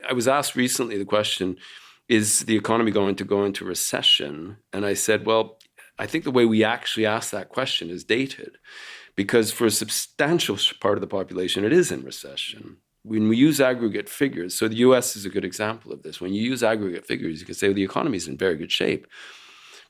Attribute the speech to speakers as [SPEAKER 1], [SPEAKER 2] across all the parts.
[SPEAKER 1] I was asked recently the question, is the economy going to go into recession? And I said, well, I think the way we actually ask that question is dated, because for a substantial part of the population, it is in recession. When we use aggregate figures, so the US is a good example of this. When you use aggregate figures, you can say, well, the economy is in very good shape.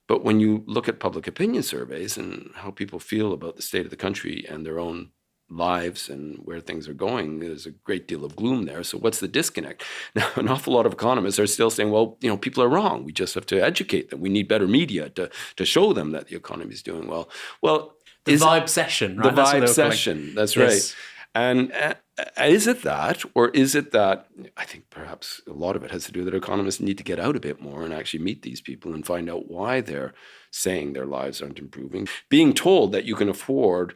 [SPEAKER 1] But when you look at public opinion surveys and how people feel about the state of the country and their own lives and where things are going, there's a great deal of gloom there. So what's the disconnect? Now, an awful lot of economists are still saying, well, people are wrong. We just have to educate them. We need better media to show them that the economy is doing well. Well,
[SPEAKER 2] the vibe session, right?
[SPEAKER 1] The vibe session, that's right. Yes. And is it that, or is it that, I think perhaps a lot of it has to do that economists need to get out a bit more and actually meet these people and find out why they're saying their lives aren't improving. Being told that you can afford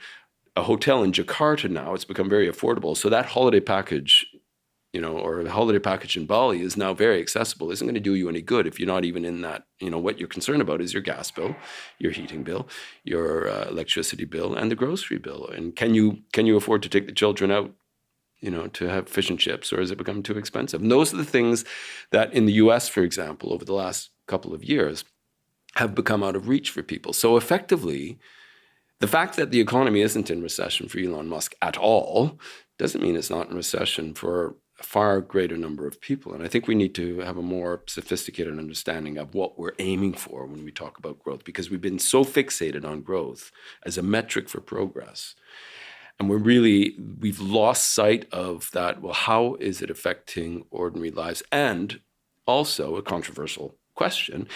[SPEAKER 1] a hotel in Jakarta now, it's become very affordable. So that holiday package, or a holiday package in Bali is now very accessible. Isn't going to do you any good if you're not even in that. What you're concerned about is your gas bill, your heating bill, your electricity bill, and the grocery bill. And can you afford to take the children out, to have fish and chips, or has it become too expensive? And those are the things that in the US, for example, over the last couple of years have become out of reach for people. So effectively, the fact that the economy isn't in recession for Elon Musk at all doesn't mean it's not in recession for a far greater number of people. And I think we need to have a more sophisticated understanding of what we're aiming for when we talk about growth, because we've been so fixated on growth as a metric for progress. And we've lost sight of that. Well, how is it affecting ordinary lives? And also a controversial question,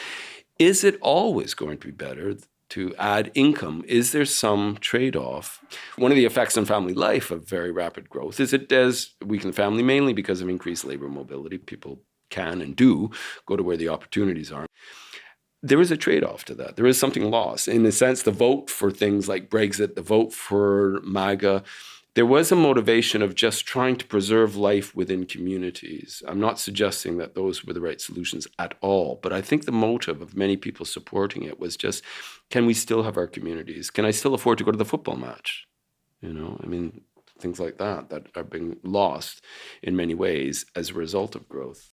[SPEAKER 1] is it always going to be better to add income? Is there some trade-off? One of the effects on family life of very rapid growth is it does weaken the family, mainly because of increased labor mobility. People can and do go to where the opportunities are. There is a trade-off to that. There is something lost. In a sense, the vote for things like Brexit, the vote for MAGA, there was a motivation of just trying to preserve life within communities. I'm not suggesting that those were the right solutions at all, but I think the motive of many people supporting it was just, can we still have our communities? Can I still afford to go to the football match? Things like that are being lost in many ways as a result of growth.